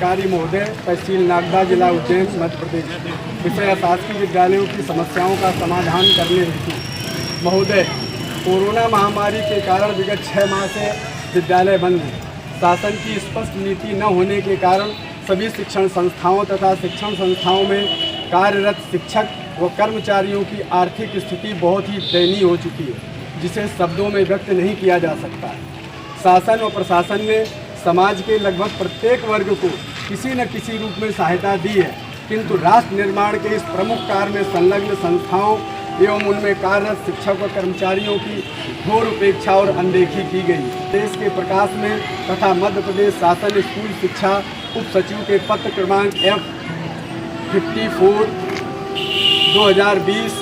अधिकारी महोदय, तहसील नागदा, जिला उज्जैन, मध्य प्रदेश। विषय शासकीय विद्यालयों की समस्याओं का समाधान करने हेतु। महोदय, कोरोना महामारी के कारण विगत 6 माह से विद्यालय बंद हैं। शासन की स्पष्ट नीति न होने के कारण सभी शिक्षण संस्थाओं तथा शिक्षण संस्थाओं में कार्यरत शिक्षक व कर्मचारियों की आर्थिक स्थिति बहुत ही दयनीय हो चुकी है, जिसे शब्दों में व्यक्त नहीं किया जा सकता है। शासन और प्रशासन ने समाज के लगभग प्रत्येक वर्ग को किसी न किसी रूप में सहायता दी है, किंतु राष्ट्र निर्माण के इस प्रमुख कार्य में संलग्न संस्थाओं एवं उनमें कार्यरत शिक्षक व कर्मचारियों की घोर उपेक्षा और अनदेखी की गई। देश के प्रकाश में तथा मध्य प्रदेश शासन स्कूल शिक्षा उप सचिव के पत्र क्रमांक F54 2020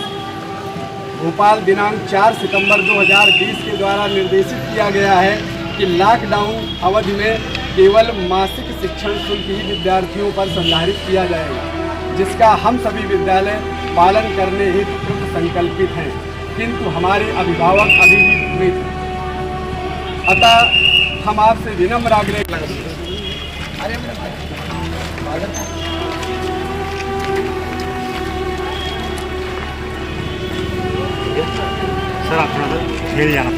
भोपाल दिनांक 4 सितंबर 2020 के द्वारा निर्देशित किया गया है कि लॉकडाउन अवधि में केवल मासिक शिक्षण शुल्क ही विद्यार्थियों पर संधारित किया जाएगा, जिसका हम सभी विद्यालय पालन करने हेतु कृत संकल्पित हैं, किंतु हमारे अभिभावक अभी भी विस्मित हैं। अतः हम आपसे विनम्र आग्रह करते हैं। सर आप थोड़ा सा खेल जाना।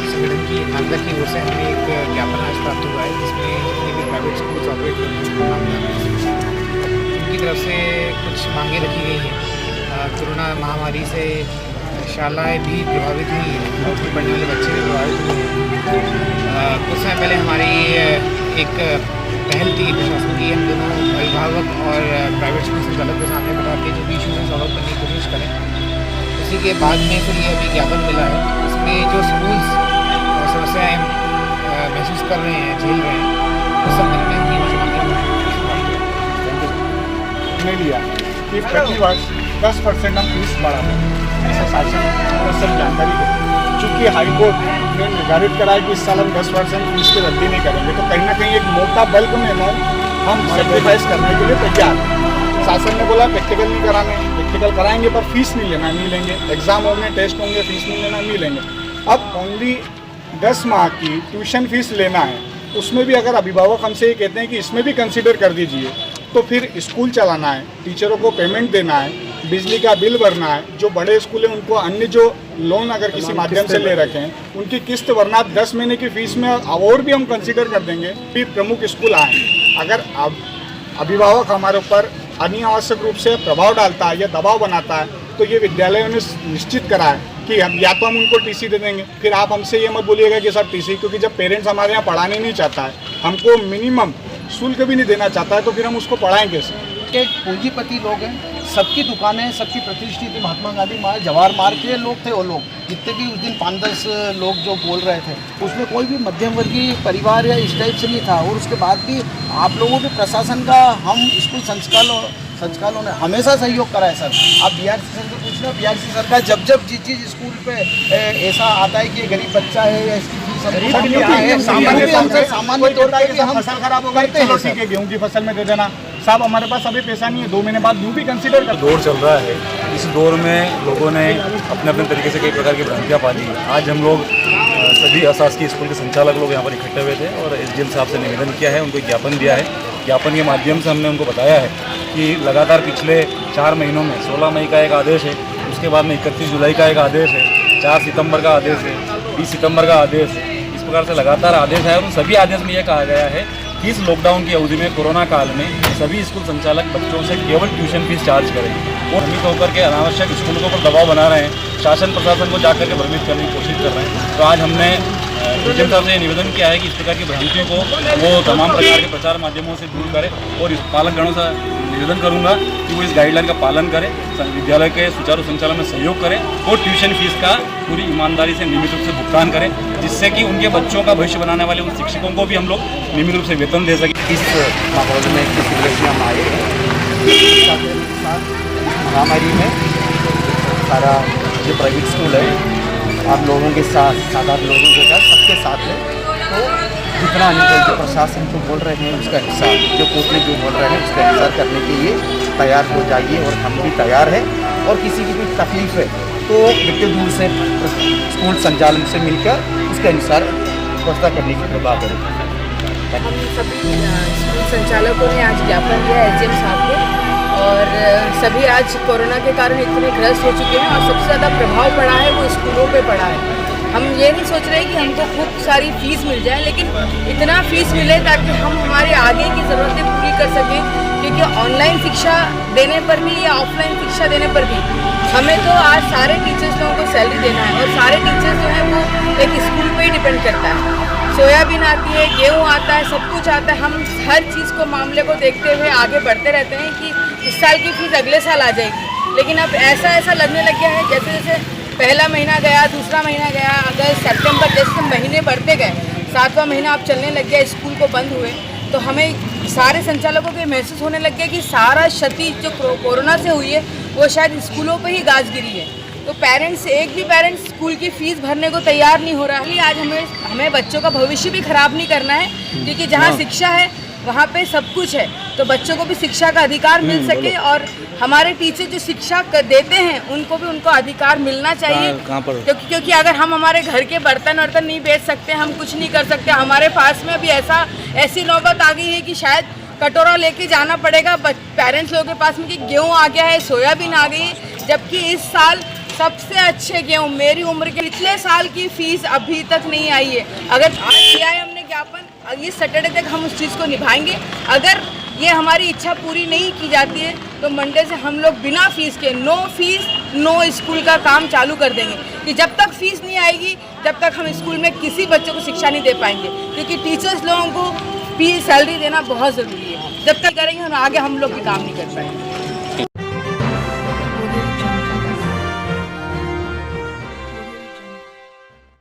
संगठन की नागदा की ओर से हमें एक ज्ञापन आज प्राप्त हुआ है, जिसमें जितने भी प्राइवेट स्कूल ऑपरेट उनकी तरफ से कुछ मांगे रखी गई हैं। कोरोना महामारी से शालाएं भी प्रभावित हुई हैं और पढ़ने वाले बच्चे भी प्रभावित हुए हैं। कुछ समय पहले हमारी एक पहल थी प्रशासन की, हम दोनों अभिभावक और प्राइवेट स्कूल संचालक के सामने बैठा के जो भी इशूज़ हैं सॉल्व करने की कोशिश करें। उसी के बाद में फिर ये अभी ज्ञापन मिला है, इसमें जो स्कूल्स समस्याएं महसूस कर रहे हैं, झेल रहे हैं, उस संबंध में भी हमने लिया कि प्रति वर्ष 10% हम फीस बढ़ाते हैं, ऐसा शासन को सब जानकारी है। चूँकि हाईकोर्ट ने निर्धारित करा है कि इस साल हम 10% फीस की वृद्धि नहीं करेंगे, तो कहीं ना कहीं एक मोटा बल्क में अमाउंट हम सेक्रीफाइस करने के लिए तैयार हैं। शासन ने बोला प्रैक्टिकल नहीं कराने, प्रैक्टिकल कराएंगे पर फीस नहीं लेना, नहीं लेंगे। एग्जाम होंगे, टेस्ट होंगे, फीस नहीं लेना, नहीं लेंगे। अब ओनली 10 माह की ट्यूशन फीस लेना है, उसमें भी अगर अभिभावक हमसे ये कहते हैं कि इसमें भी कंसिडर कर दीजिए, तो फिर स्कूल चलाना है, टीचरों को पेमेंट देना है, बिजली का बिल भरना है। जो बड़े स्कूल हैं उनको अन्य जो लोन अगर किसी माध्यम से ले रखे हैं उनकी किस्त भरना, 10 महीने की फीस में और भी हम कंसिडर कर देंगे कि प्रमुख स्कूल आए। अगर अभिभावक हमारे ऊपर अनावश्यक रूप से प्रभाव डालता है या दबाव बनाता है, तो ये विद्यालयों ने निश्चित करा है कि हम या तो हम उनको टीसी दे देंगे। फिर आप हमसे ये मत बोलिएगा कि सर टीसी, क्योंकि जब पेरेंट्स हमारे यहाँ पढ़ाने नहीं चाहता है, हमको मिनिमम शुल्क भी नहीं देना चाहता है, तो फिर हम उसको पढ़ाएं कैसे? के पूंजीपति लोग हैं, सबकी दुकानें, सबकी प्रतिष्ठित महात्मा गांधी मार्ग, जवाहर मार्ग के लोग थे। वो लोग जितने भी उस दिन 5-10 लोग जो बोल रहे थे, उसमें कोई भी मध्यम वर्गीय परिवार या इस टाइप से नहीं था। और उसके बाद भी आप लोगों के प्रशासन का, हम स्कूल संस्कारों ने हमेशा सहयोग करा है सर। आप बीआरसी सर से पूछना, बीआरसी सर का जब जिस स्कूल पे ऐसा आता है कि गरीब बच्चा है या इसकी सामान्य तौर पर हम फसल खराब हो गई, चलो ठीक है गेहूँ की फसल में दे देना साहब, हमारे पास अभी पैसा नहीं है, 2 महीने बाद यूँ भी कंसिडर कर। दौर चल रहा है, इस दौर में लोगों ने अपने अपने तरीके से कई प्रकार की भ्रांतियाँ पाली है। आज हम लोग सभी अशासकीय स्कूल के संचालक लोग यहाँ पर इकट्ठे हुए थे और एसडीएम साहब से निवेदन किया है, उनको ज्ञापन दिया है। ज्ञापन के माध्यम से हमने उनको बताया है कि लगातार पिछले 4 महीनों में 16 मई का एक आदेश है, उसके बाद में 31 जुलाई का एक आदेश है, 4 सितंबर का आदेश है, 20 सितंबर का आदेश है। इस प्रकार से लगातार आदेश है और उन सभी आदेश में यह कहा गया है कि इस लॉकडाउन की अवधि में, कोरोना काल में, सभी स्कूल संचालक बच्चों से केवल ट्यूशन फीस चार्ज करें। वो भ्रमित होकर के अनावश्यक स्कूलों के ऊपर दबाव बना रहे हैं, शासन प्रशासन को जाकर के भ्रमित करने की कोशिश कर रहे हैं। तो आज हमने एसडीएम साहब से ये निवेदन किया है कि इस प्रकार की भ्रांतियों को वो तमाम प्रकार के प्रचार माध्यमों से दूर करें और इस पालकगणों से निवेदन करूंगा कि वो इस गाइडलाइन का पालन करें, विद्यालय के सुचारू संचालन में सहयोग करें और ट्यूशन फीस का पूरी ईमानदारी से नियमित रूप से भुगतान करें, जिससे कि उनके बच्चों का भविष्य बनाने वाले उन शिक्षकों को भी हम लोग नियमित रूप से वेतन दे सकें। इस माहौल में किसी में हम आए महामारी में सारा जो प्राइवेट स्कूल है आप लोगों के साथ, 7-8 लोगों के साथ, सबके साथ है। तो जितना जो प्रशासन जो बोल रहे हैं उसका हिस्सा, जो कोर्ट में जो बोल रहे हैं उसका हिस्सा करने के लिए तैयार हो जाइए और हम भी तैयार हैं। और किसी की कोई तकलीफ है तो व्यक्ति दूर से स्कूल संचालन से मिलकर उसके अनुसार व्यवस्था करने की प्रभाव करेगा। हम सभी स्कूल संचालकों ने आज ज्ञापन दिया एचएम साहब को, और सभी आज कोरोना के कारण इतने ग्रस्त हो चुके हैं और सबसे ज़्यादा प्रभाव पड़ा है वो स्कूलों पे पड़ा है। हम ये नहीं सोच रहे कि हमको खूब सारी फीस मिल जाए, लेकिन इतना फीस मिले ताकि हम हमारे आगे की ज़रूरतें पूरी कर सकें, क्योंकि ऑनलाइन शिक्षा देने पर भी या ऑफलाइन शिक्षा देने पर भी हमें तो आज सारे टीचर्स लोगों को सैलरी देना है, और सारे टीचर्स जो है वो एक स्कूल पे ही डिपेंड करता है। सोयाबीन आती है, गेहूँ आता है, सब कुछ आता है। हम हर चीज़ को मामले को देखते हुए आगे बढ़ते रहते हैं कि इस साल की फीस अगले साल आ जाएगी, लेकिन अब ऐसा लगने लग गया है जैसे जैसे पहला महीना गया, दूसरा महीना गया, अगस्त सितंबर, जैसे महीने बढ़ते गए, 7वां महीना अब चलने लग गया, स्कूल को बंद हुए, तो हमें सारे संचालकों को महसूस होने लग गया कि सारा क्षति जो कोरोना से हुई है वो शायद स्कूलों पे ही गाज गिरी है। तो पेरेंट्स, एक भी पेरेंट्स स्कूल की फ़ीस भरने को तैयार नहीं हो रहा है। आज हमें बच्चों का भविष्य भी ख़राब नहीं करना है, क्योंकि जहाँ शिक्षा है वहाँ पे सब कुछ है, तो बच्चों को भी शिक्षा का अधिकार मिल सके, और हमारे टीचर जो शिक्षा देते हैं उनको भी उनको अधिकार मिलना चाहिए। क्योंकि अगर हम हमारे घर के बर्तन नहीं बेच सकते, हम कुछ नहीं कर सकते, हमारे पास में अभी ऐसी नौबत आ गई है कि शायद कटोरा लेके जाना पड़ेगा पेरेंट्स लोगों के पास में कि गेहूँ आ गया है, सोयाबीन आ गई, जबकि इस साल सबसे अच्छे गेहूँ मेरी उम्र के पिछले साल की फीस अभी तक नहीं आई है। अगर आज दिया है हमने ज्ञापन, ये सैटरडे तक हम उस चीज़ को निभाएंगे। अगर ये हमारी इच्छा पूरी नहीं की जाती है तो मंडे से हम लोग बिना फीस के नो फीस नो स्कूल का काम चालू कर देंगे, कि जब तक फीस नहीं आएगी तब तक हम स्कूल में किसी बच्चों को शिक्षा नहीं दे पाएंगे, क्योंकि टीचर्स लोगों को सैलरी देना बहुत ज़रूरी है। जब तक करेंगे हम आगे हम लोग भी काम नहीं कर पाएंगे।